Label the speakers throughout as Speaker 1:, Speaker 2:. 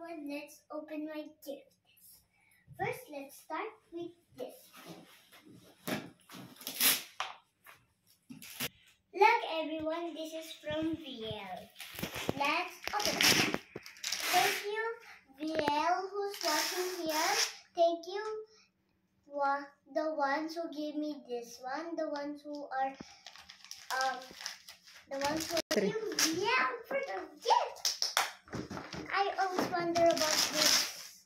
Speaker 1: everyone, let's open my gifts. First, let's start with this. Look everyone, this is from VL. Let's open it. Thank you VL who's watching here. Thank you the ones who gave me this one, the ones who thank you VL for the gift. I always wonder about this.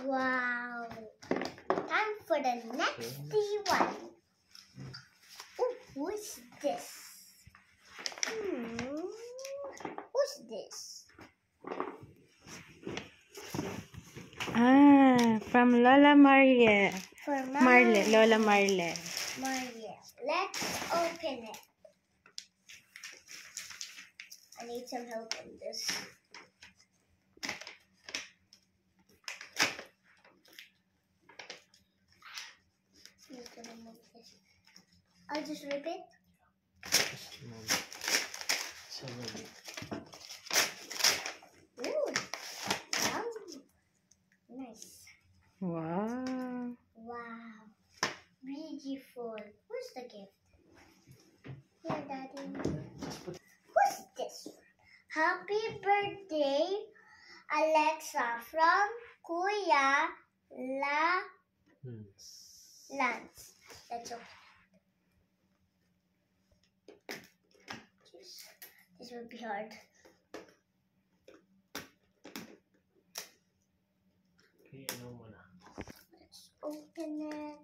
Speaker 1: Wow. Time for the next one. Oh, who's this? Who's this?
Speaker 2: From Lola Marle. Lola Marle.
Speaker 1: Let's open it. I need some help on this. I'll just rip it. Ooh. Wow. Nice.
Speaker 2: Wow.
Speaker 1: Wow. Beautiful. Who's the gift? Here, Daddy. Who's this? Happy birthday, Alexa, from Kuya Lance. Let's open it. This will be hard. Let's open it.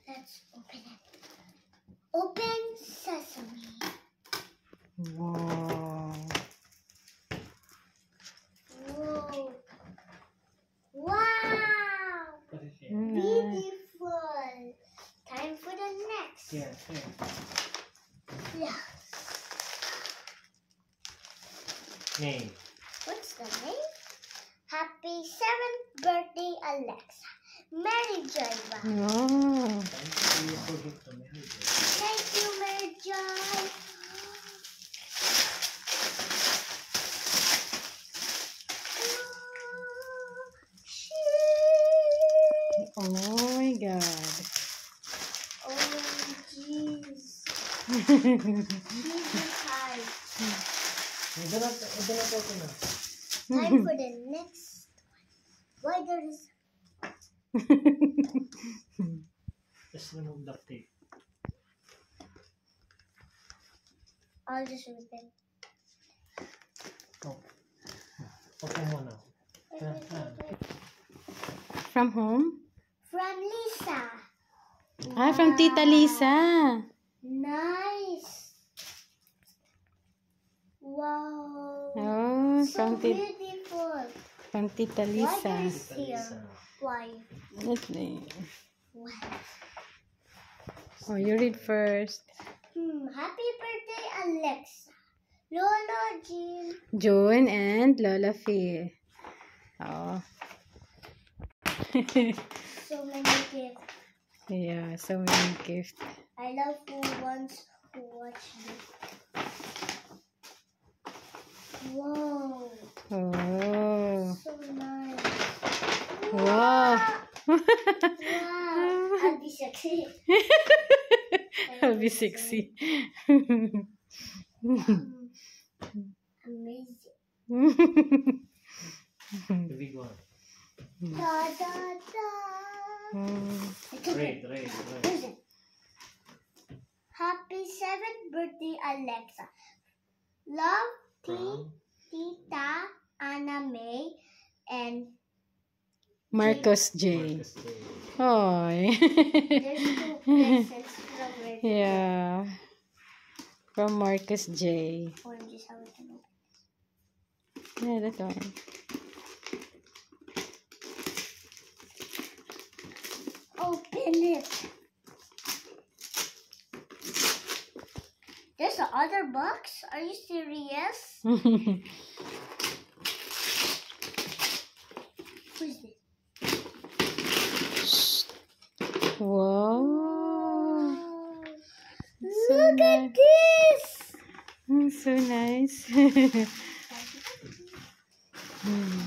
Speaker 1: Let's open it. Open sesame.
Speaker 2: Wow.
Speaker 1: Whoa. Wow. Beautiful. Time for the next. Yeah.
Speaker 3: Name.
Speaker 1: What's the name? Happy 7th birthday, Alexa. Mary Joy.
Speaker 2: Oh.
Speaker 1: Thank you, Mary Joy.
Speaker 2: Oh my God.
Speaker 1: Oh, jeez. Jesus Christ. Time for the next one. Why there is...
Speaker 3: Just remove duct tape.
Speaker 1: I'll just rip it.
Speaker 3: Oh. Open mo na.
Speaker 2: From whom?
Speaker 1: From Lisa.
Speaker 2: From Tita Lisa.
Speaker 1: Nice. Wow.
Speaker 2: Oh,
Speaker 1: So beautiful.
Speaker 2: From Tita
Speaker 1: Why
Speaker 2: Lisa.
Speaker 1: there is here? Why?
Speaker 2: Let's see.
Speaker 1: Why?
Speaker 2: Oh, you read first.
Speaker 1: Happy birthday, Alexa. Lola Jean.
Speaker 2: Joan and Lola Fee. Oh.
Speaker 1: So many gifts.
Speaker 2: Yeah, so many gifts.
Speaker 1: I love who ones who watch this. Whoa.
Speaker 2: Oh.
Speaker 1: So nice.
Speaker 2: Wow.
Speaker 1: Wow. I'll be sexy.
Speaker 2: I'll be sexy.
Speaker 1: Amazing.
Speaker 3: The big one.
Speaker 1: Da da da.
Speaker 3: Red.
Speaker 1: Who's it? Happy 7th birthday, Alexa. Love, Tita Anna May and
Speaker 2: Marcos J. Oh.
Speaker 1: there's 2 presents from Red.
Speaker 2: Yeah. From Marcus J.
Speaker 1: Oranges, how we can open.
Speaker 2: Yeah, that one.
Speaker 1: Open it. There's the other box? Are you serious? Who's this?
Speaker 2: Wow. So
Speaker 1: Look at
Speaker 2: nice.
Speaker 1: this.
Speaker 2: So nice. Hmm.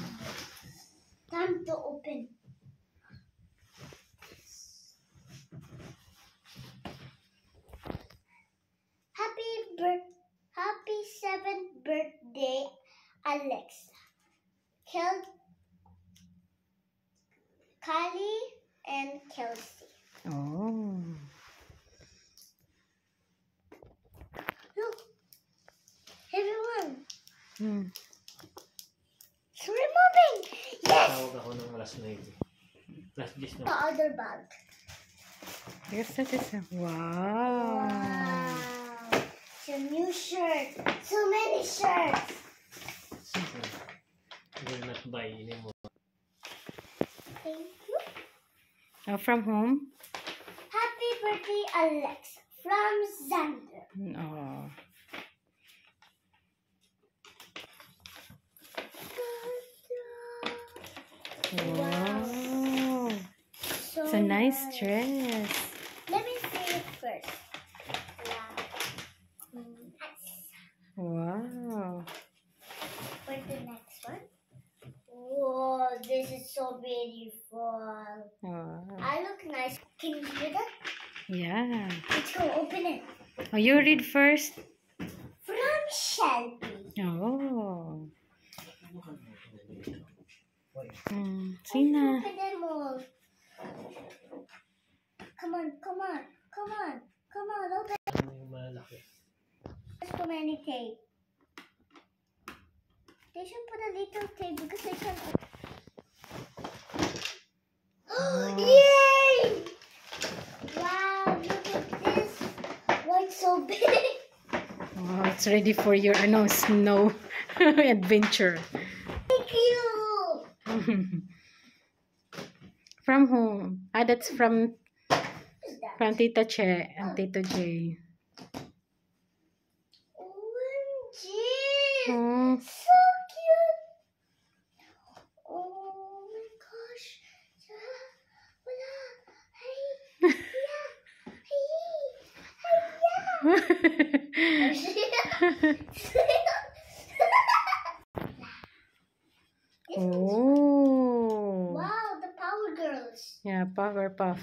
Speaker 1: Time to open. Happy 7th birthday, Alexa. Kylie and Kelsey.
Speaker 2: Oh.
Speaker 1: Look, everyone.
Speaker 2: Hmm.
Speaker 1: It's removing. Yes.
Speaker 3: Tawag ako ng alas 9. Plus 10
Speaker 1: The
Speaker 3: na.
Speaker 1: other bag.
Speaker 2: Yes, that is wow.
Speaker 1: Wow. It's a new shirt. So many shirts.
Speaker 3: Will not buy anymore.
Speaker 1: Thank you.
Speaker 2: From home?
Speaker 1: Happy birthday, Alexa. From Xander.
Speaker 2: Oh. Wow.
Speaker 1: So
Speaker 2: It's a nice dress.
Speaker 1: Let me see it first.
Speaker 2: Wow.
Speaker 1: For the next one. Whoa, this is so beautiful.
Speaker 2: Wow.
Speaker 1: I look nice. Can you do that?
Speaker 2: Yeah.
Speaker 1: Let's go open it.
Speaker 2: Oh, you read first?
Speaker 1: From Shelby.
Speaker 2: Oh.
Speaker 1: Let's
Speaker 2: Sina.
Speaker 1: open them all. Come on, come on, come on, come on, open.
Speaker 3: Ano yung malaki?
Speaker 1: There's so many tape. They should put a little tape because they can. Yay! Wow, look at this. Why it's so big?
Speaker 2: Oh, it's ready for your snow adventure.
Speaker 1: Thank you.
Speaker 2: From whom? Ah, that's from
Speaker 1: Who's that?
Speaker 2: Tita Che and Tito J.
Speaker 1: OMG!
Speaker 2: Oh.
Speaker 1: So cute! Oh my gosh! Wala! Hey! Yeah! Hey!
Speaker 2: Oh.
Speaker 1: Wow, the Power Girls.
Speaker 2: Yeah, Powerpuff.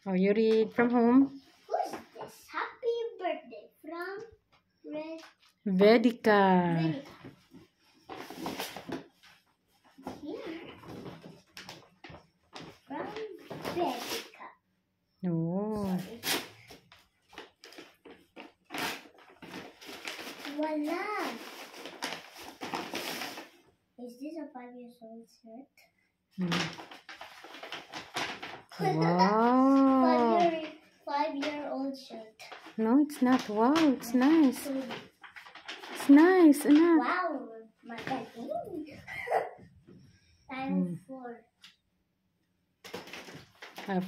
Speaker 2: Oh, you read from whom?
Speaker 1: Who's this? Happy birthday from Red
Speaker 2: Vedika.
Speaker 1: Venica. Here. From Venica.
Speaker 2: Oh.
Speaker 1: Voila! Is this a 5-year-old shirt?
Speaker 2: Hmm. Wow.
Speaker 1: 5-year-old shirt.
Speaker 2: No, it's not. Wow, it's nice.
Speaker 1: So,
Speaker 2: It's nice. Enough.
Speaker 1: wow, magaling. Time for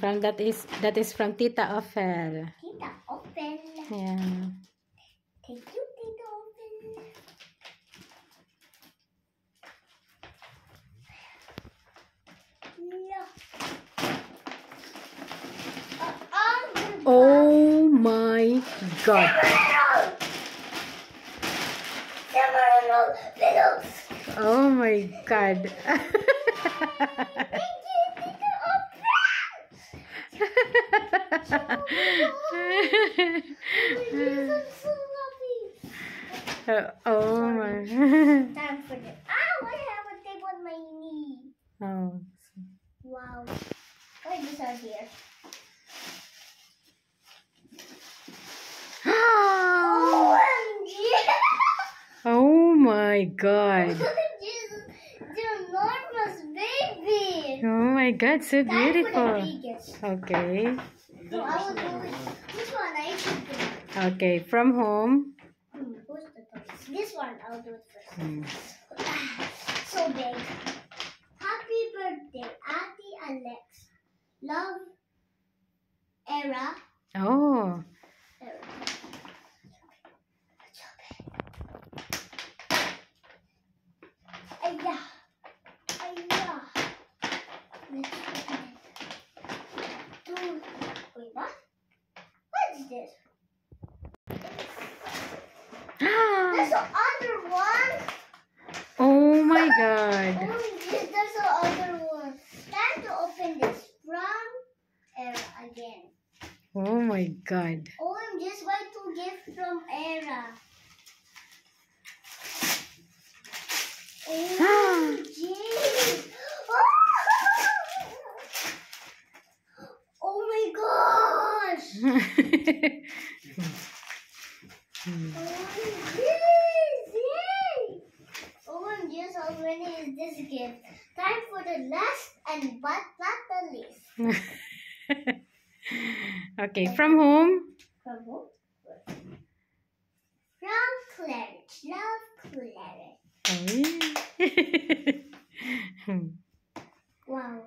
Speaker 2: From that is from Tita Ophel.
Speaker 1: Tita Open.
Speaker 2: Yeah.
Speaker 1: Thank you, Tita Open. No.
Speaker 2: Oh my God.
Speaker 1: Emerald Fiddles.
Speaker 2: Oh my God.
Speaker 1: Thank you, Tita Open. I'm so happy.
Speaker 2: Oh my.
Speaker 1: Time for this. Ow, I have a tape on my knee.
Speaker 2: Oh.
Speaker 1: Wow. Why is this here? OMG!
Speaker 2: Oh my God.
Speaker 1: Jesus, the enormous baby.
Speaker 2: Oh my God, so
Speaker 1: Time for the
Speaker 2: beautiful.
Speaker 1: biggest.
Speaker 2: Okay.
Speaker 1: So I will go with which one I should do.
Speaker 2: Okay, from home.
Speaker 1: Who's the toys? This one I'll do it first.
Speaker 2: Hmm.
Speaker 1: So big. Happy birthday, Auntie Alex. Love, Era.
Speaker 2: Oh.
Speaker 1: Era. Aya. Aya. Let's open it. there's the other one.
Speaker 2: Oh my God.
Speaker 1: There's the other one. Time to open this from Era again.
Speaker 2: Oh my God.
Speaker 1: I'm just going to give from Era. Oh, jeez. Oh my gosh. OMG, how many is this gift? Time for the last and but not the least.
Speaker 2: Okay, from whom?
Speaker 1: From who? From Claret. Love Claret.
Speaker 2: Oh, yeah.
Speaker 1: Wow.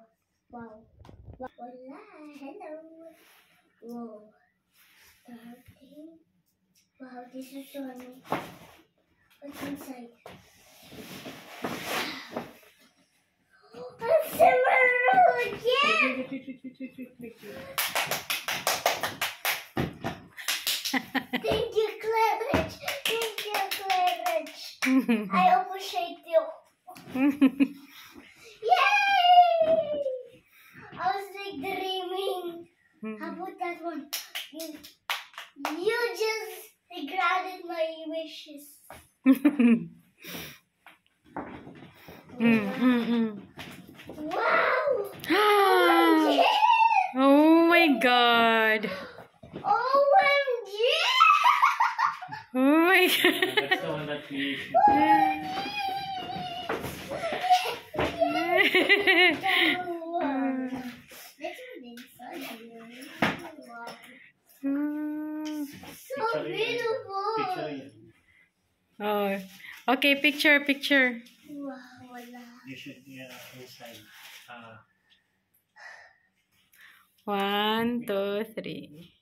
Speaker 1: Wow. Wow. Hola. Hello. Whoa. Starting. Wow, this is so neat. What's inside? A Cimarron again! Thank you, Claret. Thank you, Claret. I appreciate you. Yay! I was like dreaming. How about that one? You just granted my wishes. Wow! OMG!
Speaker 2: Oh my God.
Speaker 1: OMG!
Speaker 2: Oh my God.
Speaker 3: That's the one that we
Speaker 1: Let's put inside here. Wow. So
Speaker 3: Picture
Speaker 1: beautiful!
Speaker 3: yan.
Speaker 2: Oh, okay, picture.
Speaker 1: Wow, wala.
Speaker 3: You should inside.
Speaker 2: 1, 2, 3.